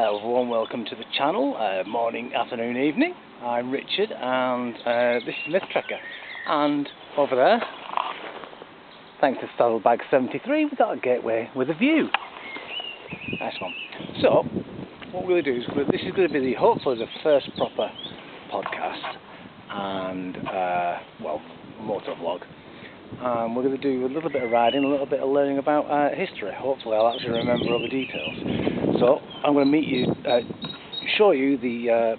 Warm welcome to the channel, morning, afternoon, evening. I'm Richard and this is Myth Trekker. And over there, thanks to Saddlebag 73, we've got a gateway with a view. Nice one. So, what we're going to do is, this is going to be hopefully the first proper podcast and, motovlog. We're going to do a little bit of riding, a little bit of learning about history. Hopefully I'll actually remember all the details. So I'm going to show you the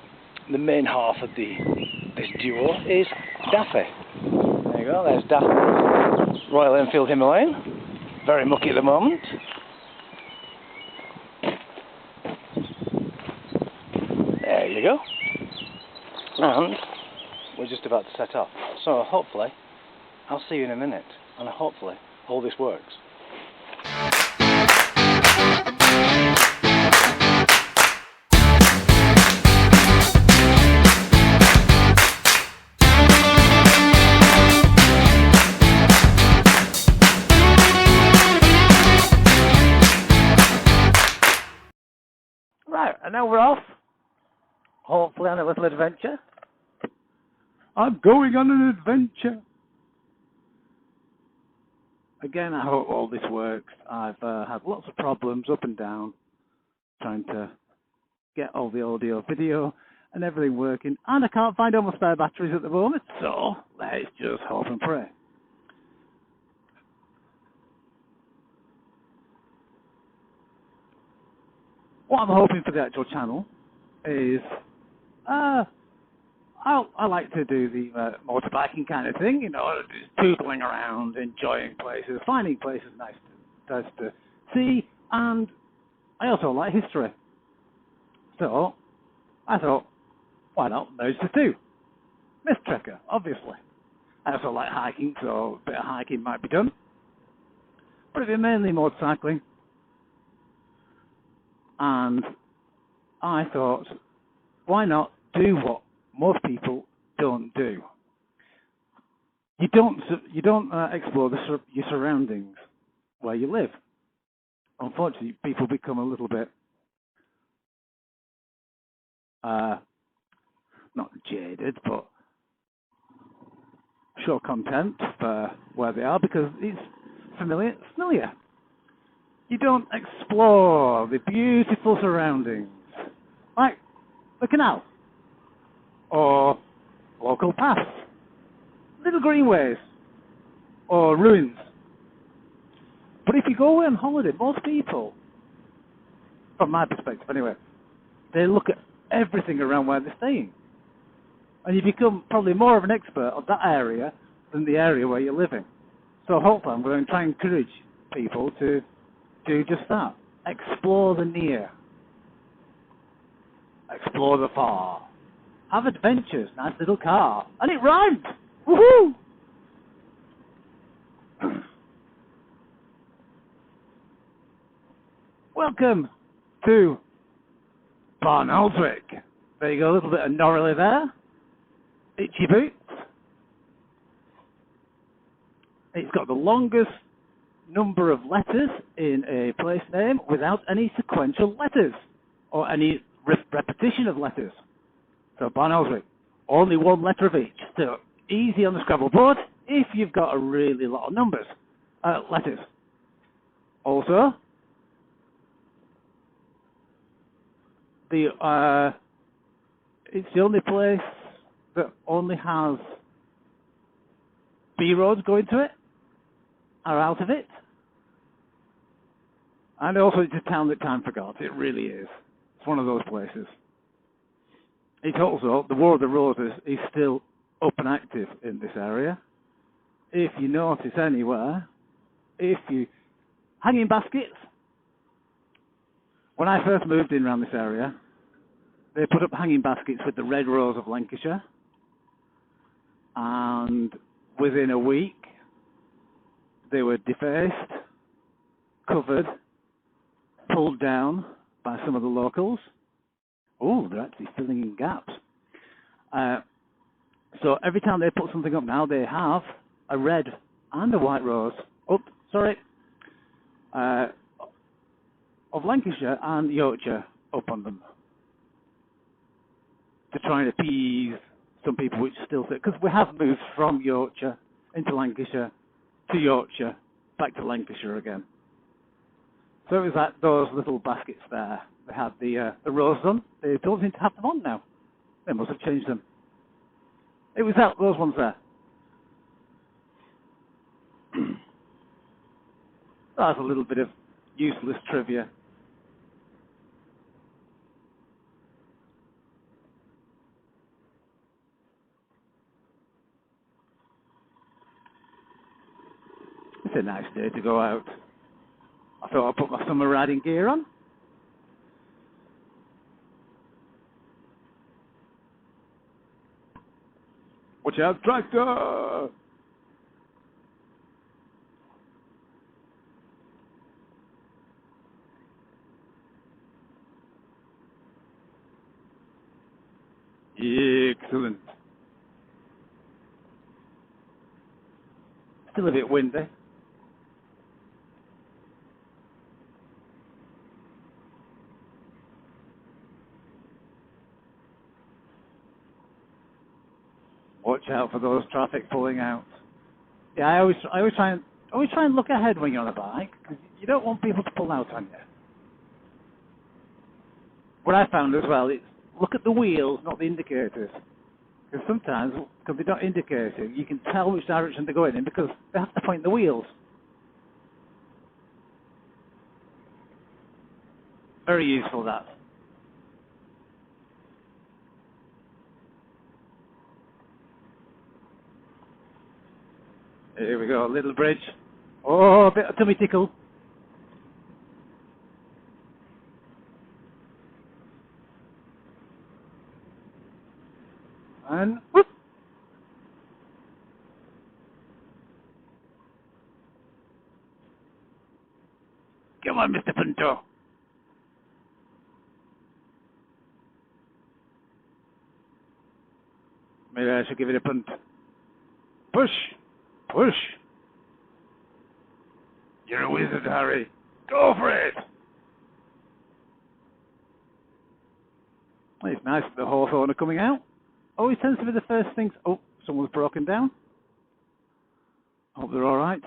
main half of this duo is Daffy. There you go, there's Daffy, Royal Enfield Himalayan, very mucky at the moment. There you go. And we're just about to set off. So hopefully I'll see you in a minute, and hopefully all this works. Right, and now we're off. Hopefully on a little adventure. I'm going on an adventure. Again, I hope all this works. I've had lots of problems up and down trying to get all the audio, video and everything working, and I can't find all my spare batteries at the moment, so let's just hope and pray. What I'm hoping for the actual channel is I like to do the motorbiking kind of thing, you know, just tootling around, enjoying places, finding places nice to see, and I also like history. So I thought, why not merge the two? Myth Trekker, obviously. I also like hiking, so a bit of hiking might be done. But if you're mainly motorcycling, and I thought, why not do what most people don't do? You don't explore your surroundings where you live. Unfortunately, people become a little bit not jaded, but show contempt for where they are because it's familiar. You don't explore the beautiful surroundings, like the canal, or local paths, little greenways, or ruins. But if you go away on holiday, most people, from my perspective anyway, they look at everything around where they're staying. And you become probably more of an expert of that area than the area where you're living. So hopefully I'm going to try and encourage people to do just that. Explore the near. Explore the far. Have adventures, nice little car. And it rhymed! Woohoo! Welcome to Barnoldswick. There you go, a little bit of Norley there. Itchy boots. It's got the longest number of letters in a place name without any sequential letters or any repetition of letters. So Barnoldswick, only one letter of each. So easy on the Scrabble board if you've got a really lot of letters. Also, it's the only place that only has B roads going to it, or out of it. And also it's a town that time forgot. It really is. It's one of those places. It's also, the War of the Roses is still up and active in this area. If you notice anywhere, hanging baskets. When I first moved in around this area, they put up hanging baskets with the Red Rose of Lancashire. And within a week, they were defaced, covered, pulled down by some of the locals. Oh, they're actually filling in gaps. So every time they put something up now, they have a red and a white rose. Of Lancashire and Yorkshire up on them to try and appease some people which still say, because we have moved from Yorkshire into Lancashire to Yorkshire back to Lancashire again. So it was like those little baskets there. They had the rose on. They don't seem to have them on now. They must have changed them. It was out those ones there. That's a little bit of useless trivia. It's a nice day to go out. I thought I'd put my summer riding gear on. Watch out, tractor! Excellent. Still a bit windy. Watch out for those traffic pulling out. Yeah, I always try and look ahead when you're on a bike, because you don't want people to pull out on you. What I found as well is look at the wheels, not the indicators. Because sometimes, because they're not indicating, you can tell which direction they're going in because they have to point the wheels. Very useful, that. Here we go, little bridge. Oh, a bit of tummy tickle. And whoop. Come on, Mr. Punto. Maybe I should give it a punt. Push! Push! You're a wizard, Harry. Go for it! Well, it's nice that the Hawthorn are coming out. Always tends to be the first things. Oh, someone's broken down. Hope they're alright.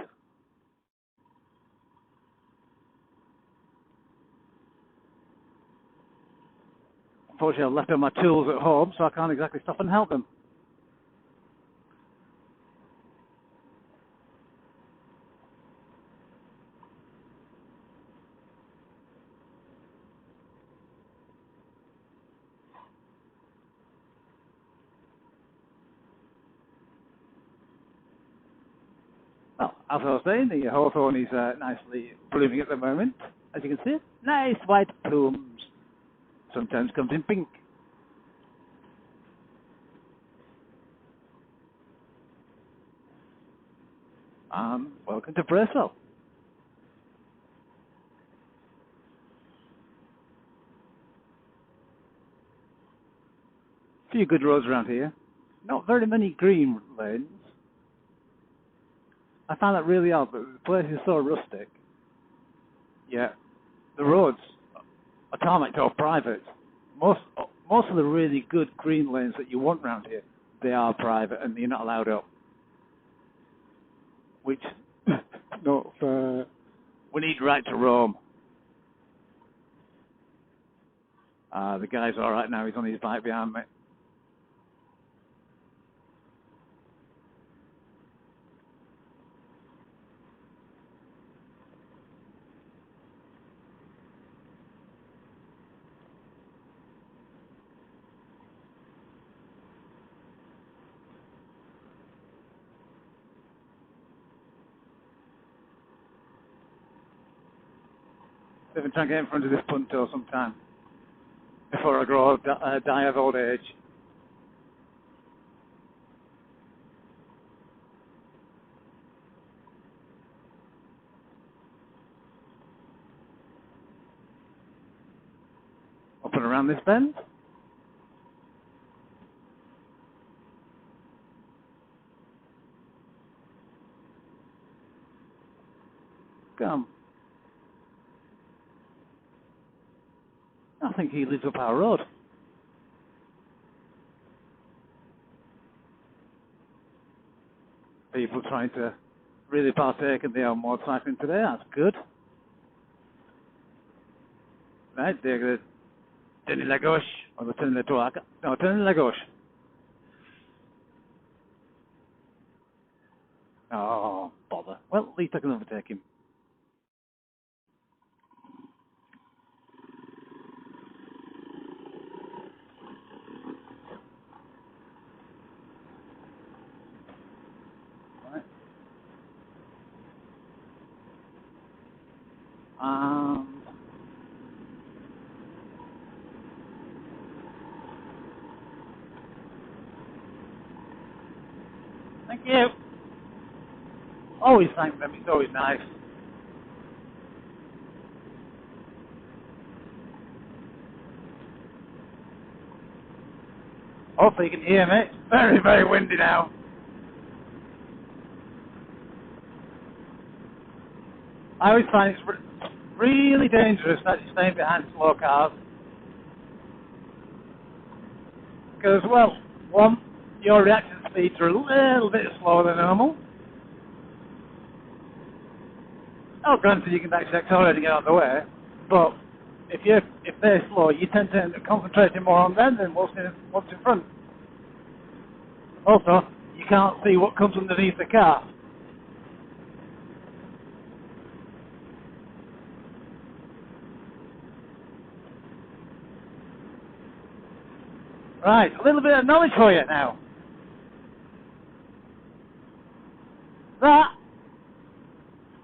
Unfortunately, I've left all my tools at home, so I can't exactly stop and help them. Well, as I was saying, the hawthorn is nicely blooming at the moment, as you can see. Nice white plumes. Sometimes comes in pink. Welcome to Bristol. A few good roads around here. Not very many green lanes. I find that really odd, but the place is so rustic. Yeah, the roads are tarmacked or private. Most of the really good green lanes that you want around here, they are private and you're not allowed up. Which, not fair. We need right to roam. The guy's alright now, he's on his bike behind me. I've been trying to get in front of this punto sometime before I die of old age. Up and around this bend. Come. Oh, think he lives up our road. People trying to really partake in their own motorcycling today, that's good. Right, they're going to turn la gauche, or turn la droite. No, turn la gauche. Oh, bother. Well, at least I can overtake him. Right. Thank you. Always thank them, it's always nice. Hopefully you can hear me. It's very, very windy now. I always find it's really dangerous that you're staying behind slow cars. Because, well, one, your reaction speeds are a little bit slower than normal. Oh, granted, you can actually accelerate and get out of the way, but if they're slow, you tend to end up concentrating more on them than what's in front. Also, you can't see what comes underneath the car. Right, a little bit of knowledge for you now. That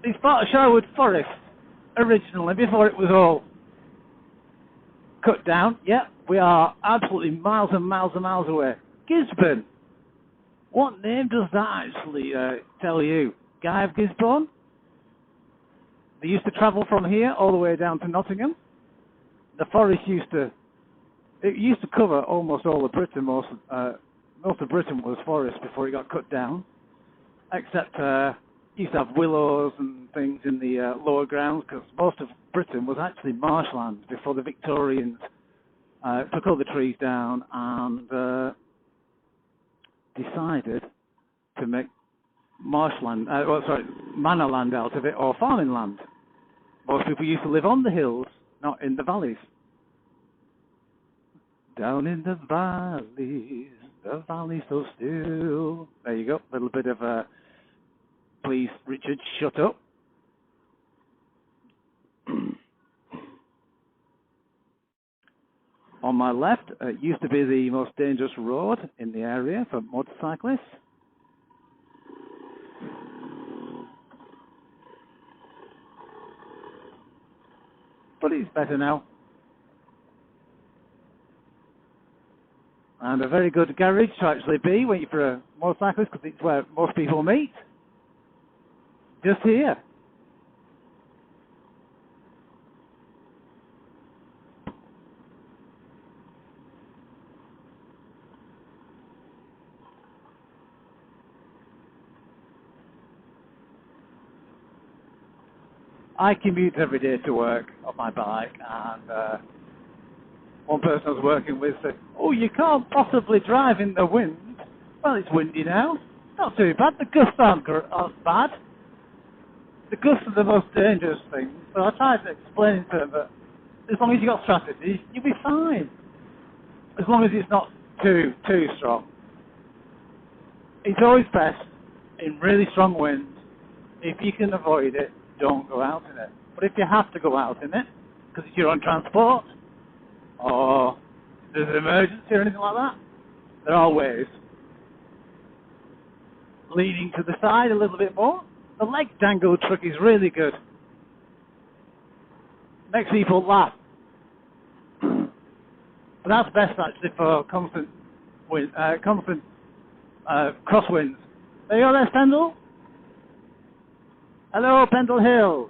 is part of Sherwood Forest originally, before it was all cut down. Yep, we are absolutely miles and miles and miles away. Gisborne. What name does that actually tell you? Guy of Gisborne? They used to travel from here all the way down to Nottingham. The forest used to cover almost all of Britain. Most of Britain was forest before it got cut down, except used to have willows and things in the lower grounds, because most of Britain was actually marshland before the Victorians took all the trees down and decided to make manor land out of it, or farming land. Most people used to live on the hills, not in the valleys. Down in the valley so still. There you go, a little bit of please, Richard, shut up. On my left, it used to be the most dangerous road in the area for motorcyclists. But it's better now. And a very good garage to actually be waiting for a motorcyclist, because it's where most people meet. Just here. I commute every day to work on my bike, and one person I was working with said, "Oh, you can't possibly drive in the wind." Well, it's windy now. Not too bad. The gusts aren't bad. The gusts are the most dangerous thing. So I tried to explain to them that as long as you've got strategy, you'll be fine. As long as it's not too strong. It's always best in really strong winds. If you can avoid it, don't go out in it. But if you have to go out in it, because it's your own transport, or there's an emergency or anything like that, there are ways. Leaning to the side a little bit more. The leg dangle trick is really good. Makes people laugh. But that's best actually for constant crosswinds. There you go there, Pendle. Hello, Pendle Hill.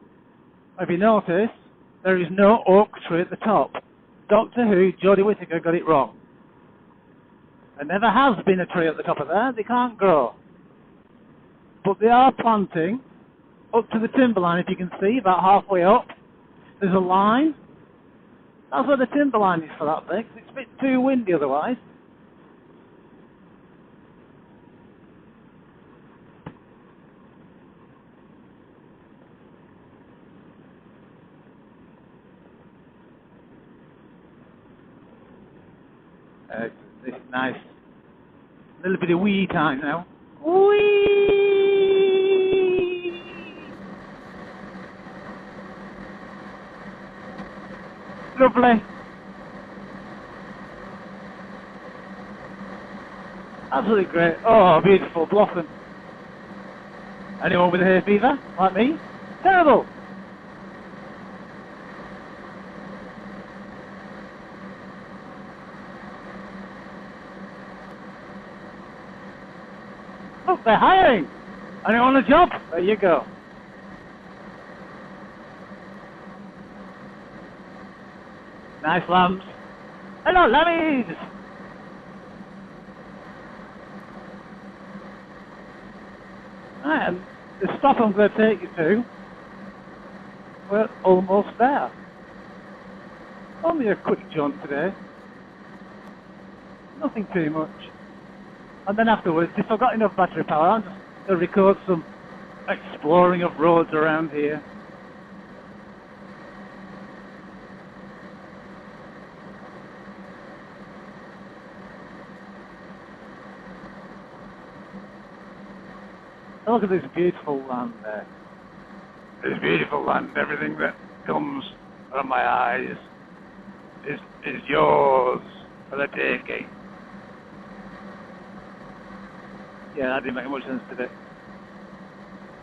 Have you noticed there is no oak tree at the top? Doctor Who, Jodie Whittaker got it wrong. There never has been a tree at the top of there. They can't grow. But they are planting up to the timberline, if you can see, about halfway up. There's a line. That's where the timberline is for that thing. It's a bit too windy otherwise. This is nice. A little bit of wee time now. Wee! Lovely. Absolutely great. Oh, beautiful blossom. Anyone with a hay fever, like me? Terrible. Look, they're hiring. Anyone want a job? There you go. Nice lambs. Hello, lammies. Right, and the stop I'm going to take you to, we're almost there. Only a quick jaunt today. Nothing too much. And then afterwards, if I've got enough battery power, I'm just going to record some exploring of roads around here. Look at this beautiful land there. This beautiful land, everything that comes from my eyes is yours for the taking. Yeah, that didn't make much sense today.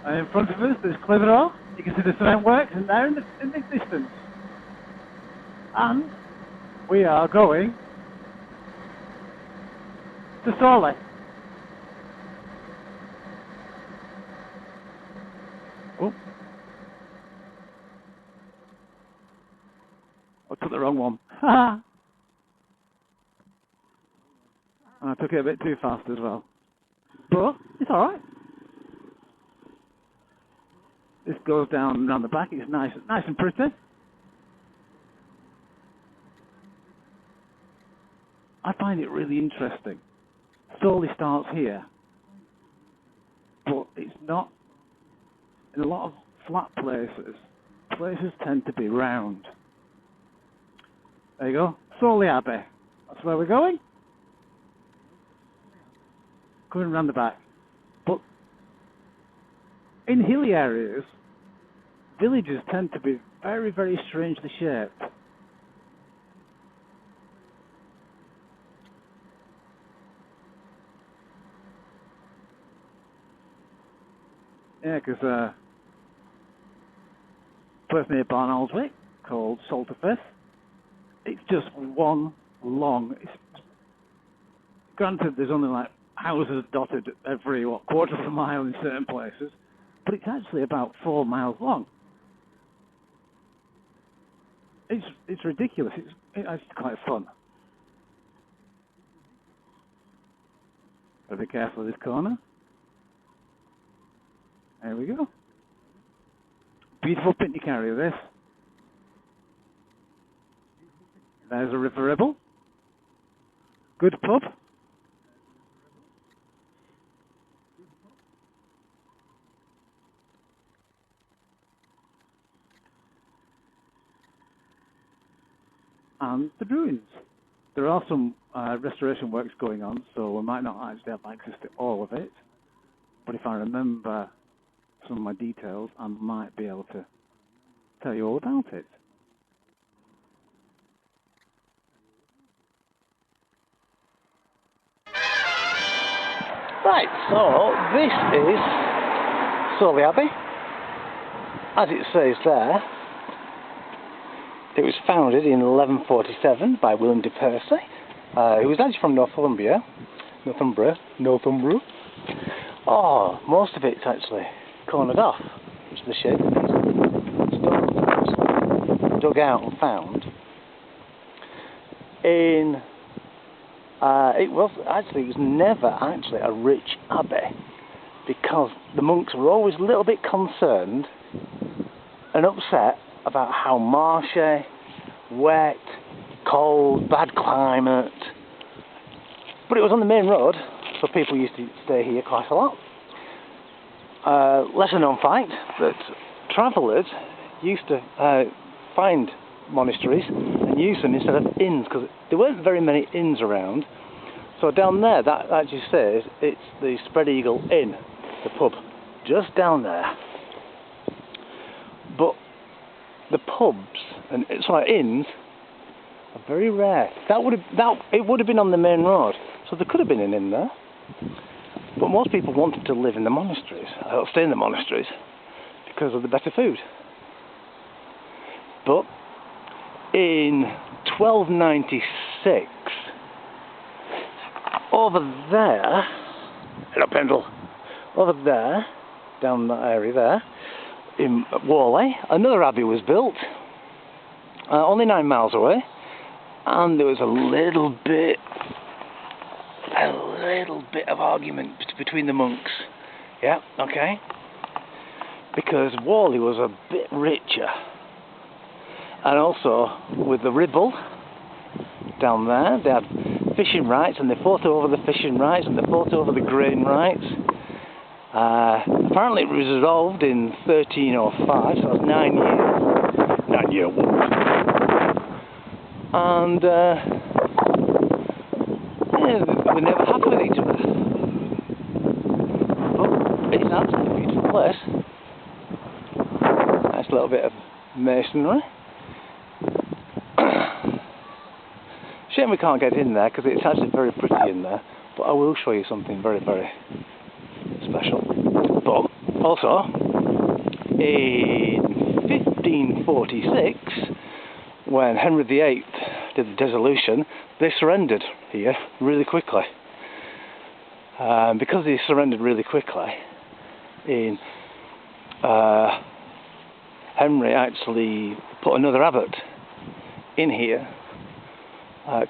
And in front of us, there's Clitheroe. You can see the cement works in there in the distance. And we are going to Sawley. Oh. I took the wrong one. I took it a bit too fast as well. But it's alright. This goes down around the back. It's nice and pretty. I find it really interesting. Sawley starts here, but it's not. In a lot of flat places tend to be round. There you go. Sawley Abbey. That's where we're going. Going around the back. But in hilly areas, villages tend to be very, very strangely shaped. Yeah, because a place near Barnoldswick called Salterfith, it's just one long. Granted, there's only like houses dotted every quarter of a mile in certain places, but it's actually about 4 miles long. It's ridiculous. It's quite fun. Gotta be careful of this corner. There we go. Beautiful picnic area, this. There's a River Ribble. Good pub. And the ruins. There are some restoration works going on, so we might not actually have access to all of it. But if I remember some of my details, I might be able to tell you all about it. Right, so this is Sawley Abbey. As it says there, it was founded in 1147 by William de Percy, who was actually from Northumbria. Oh, most of it's actually cornered off, which is the shape of these stones dug out and found. It was never actually a rich abbey, because the monks were always a little bit concerned and upset about how marshy wet, cold, bad climate. But it was on the main road, so people used to stay here quite a lot. Lesser known fact that travellers used to find monasteries and use them instead of inns, because there weren't very many inns around. So down there, that actually says it's the Spread Eagle Inn, the pub, just down there. But the pubs and inns are very rare. It would have been on the main road, so there could have been an inn there. But most people wanted to live in the monasteries, or stay in the monasteries, because of the better food. But in 1296, over there, hello Pendle, over there, down that area there, in Sawley, another abbey was built, only 9 miles away, and there was a little bit of argument between the monks. Yeah, okay. Because Sawley was a bit richer, and also with the Ribble down there, they had fishing rights, and they fought over the fishing rights, and they fought over the grain rights. Apparently it was resolved in 1305, so it was 9 years. 9-year war. And they never happy with each other. But it's an absolutely beautiful place. Nice little bit of masonry. Shame we can't get in there because it's actually very pretty in there. But I will show you something very, very special. But also, in 1546, when Henry VIII did the dissolution, they surrendered here really quickly. Because they surrendered really quickly, Henry actually put another abbot in here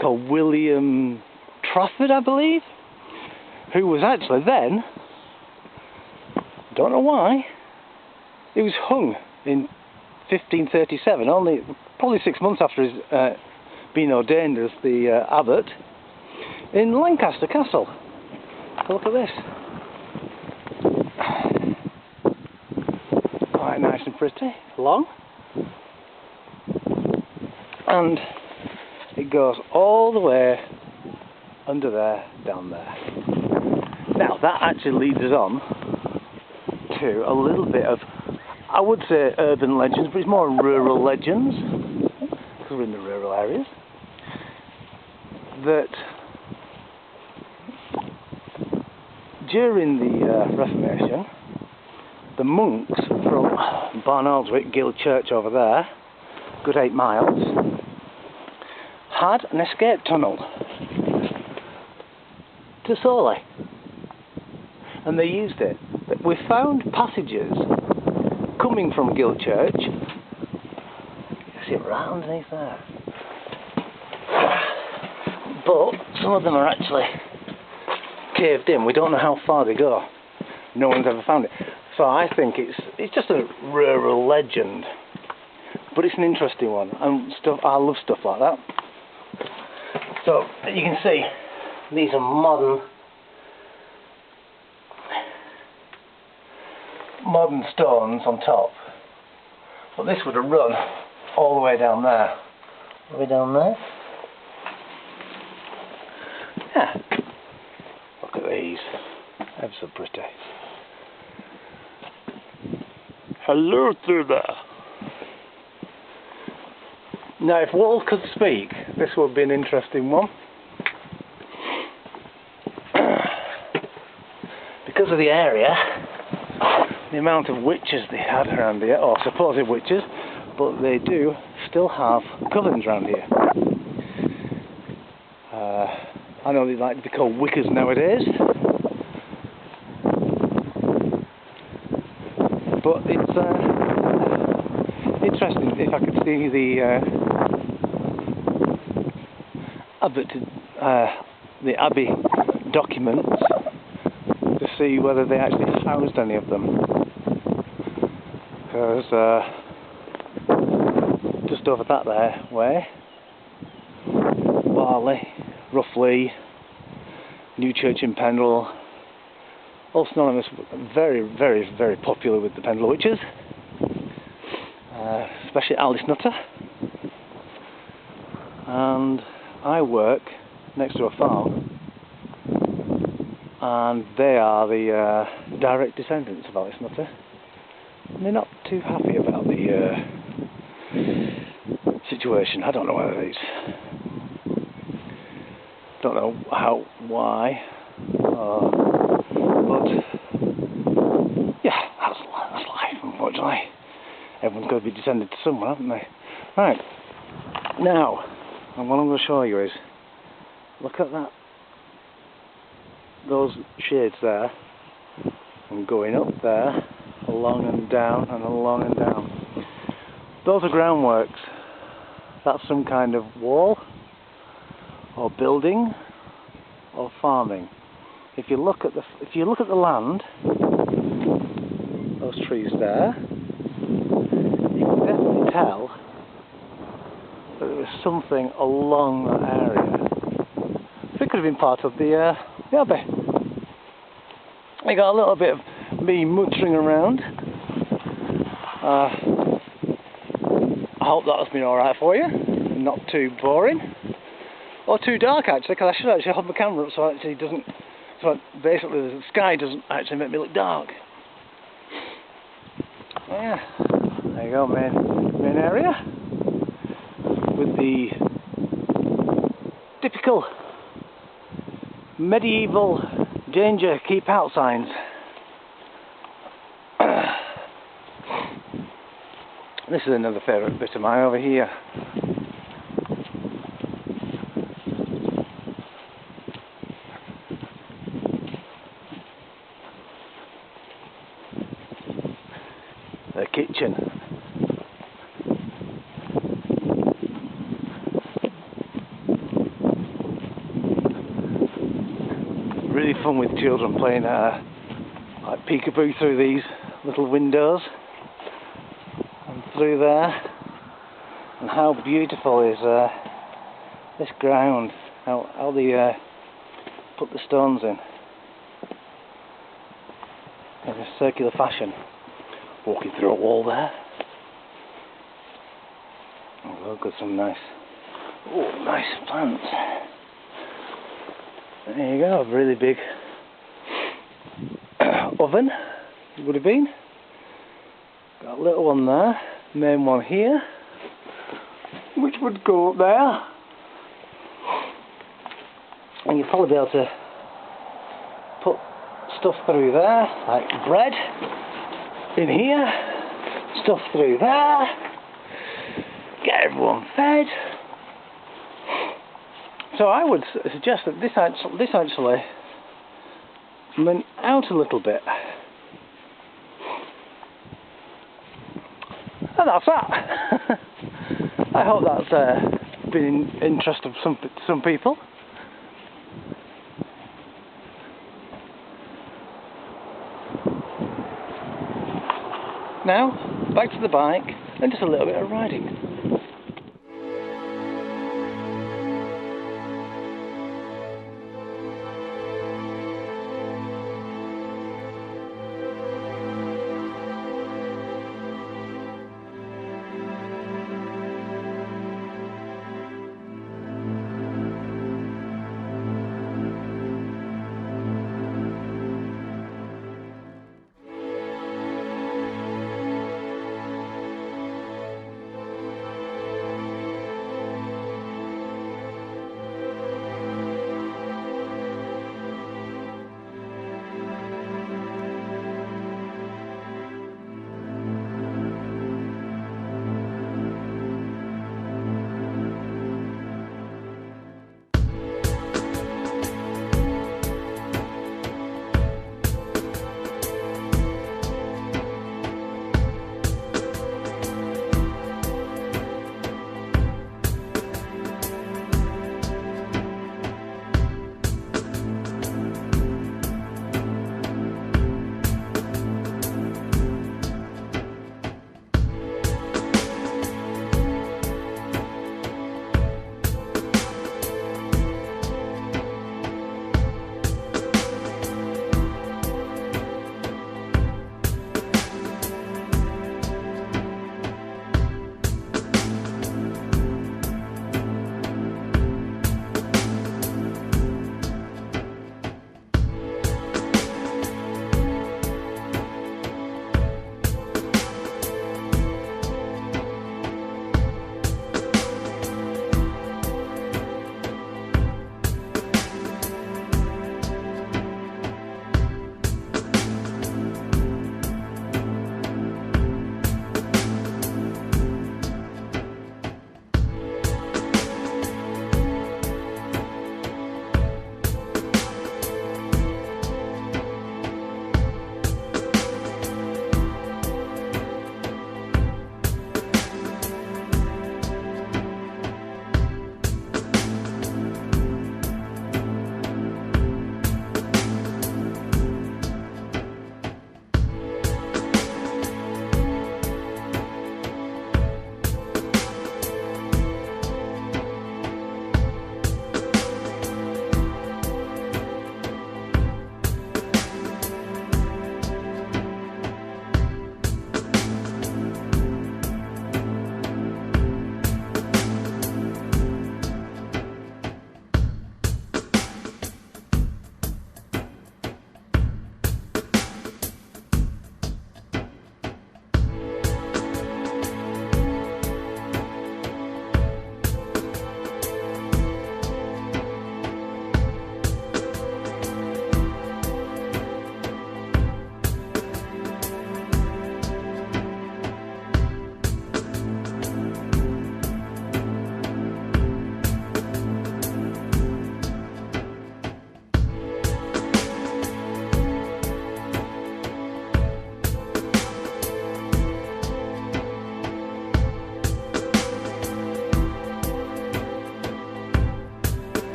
called William Trafford, I believe, who was actually then, don't know why, he was hung in 1537, probably 6 months after his being ordained as the abbot in Lancaster Castle. Look at this. Quite nice and pretty, long, and it goes all the way under there, down there. Now that actually leads us on to a little bit of, I would say urban legends, but it's more rural legends, because we're in the rural areas, that during the Reformation, the monks from Barnoldswick, Guild Church over there, good 8 miles, had an escape tunnel to Sawley, and they used it. We found passages coming from Guild Church. You see it right underneath there. But some of them are actually caved in. We don't know how far they go. No one's ever found it. So I think it's just a rural legend, but it's an interesting one, and I love stuff like that. So you can see these are modern stones on top, but this would have run all the way down there. All the way down there. Yeah. Look at these. They're so pretty. Hello through there. Now, if walls could speak, this would be an interesting one. Because of the area, the amount of witches they had around here, or supposed witches, but they do still have covens around here. I know they like to be called wiccas nowadays, but it's interesting if I could see the Abbey documents to see whether they actually housed any of them, because just over that there way. Barley, Roughly, New Church in Pendle, all synonymous, very, very, very popular with the Pendle Witches, especially Alice Nutter. And I work next to a farm, and they are the direct descendants of Alice Nutter. And they're not too happy about the situation. I don't know whether it's... don't know why. But... yeah, that's life, unfortunately. Everyone's got to be descended to someone, haven't they? Right. Now, and what I'm going to show you is... look at that. Those shades there. And going up there. Along and down and along and down. Those are groundworks. That's some kind of wall or building or farming. If you look at the land, those trees there, you can definitely tell that there was something along that area. So it could have been part of the Abbey. I got a little bit of me muttering around. I hope that has been alright for you. Not too boring. Or too dark actually, because I should actually hold my camera up so it doesn't... so basically the sky doesn't actually make me look dark. Yeah, there you go, main area. With the typical medieval danger, keep out signs. This is another favourite bit of mine over here. The kitchen. Really fun with children playing like peekaboo through these little windows. Through there, and how beautiful is this ground, how they put the stones in a circular fashion. Walking through a wall there. Oh, look at some nice plants. There you go, a really big oven, it would have been. Got a little one there. Main one here, which would go up there, and you'd probably be able to put stuff through there, like bread in here, stuff through there, get everyone fed. So I would suggest that this actually went out a little bit. And that's that. I hope that's been in interest of some people. Now, back to the bike and just a little bit of riding.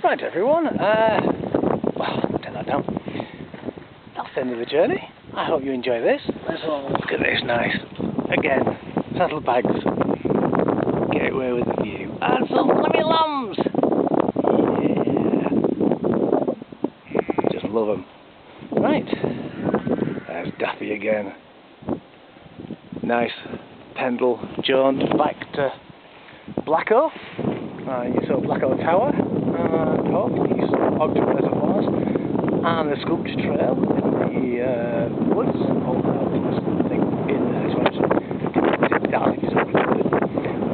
Right everyone, well, take that down. That's the end of the journey. I hope you enjoy this. Let's have a look at this nice. Again, saddlebags. Get away with the view. And some flammy lambs! Yeah. Just love them. Right. There's Daffy again. Nice Pendle jaunt back to Blacko. You saw Blacko Tower. And hopefully you saw Ogden Reservoirs. And the sculpture trail in the woods. Although there's something in there, so I did that if you saw it.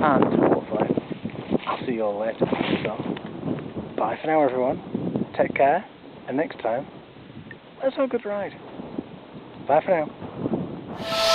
And hopefully I'll see you all later. So, bye for now everyone. Take care. And next time, let's have a good ride. Bye for now.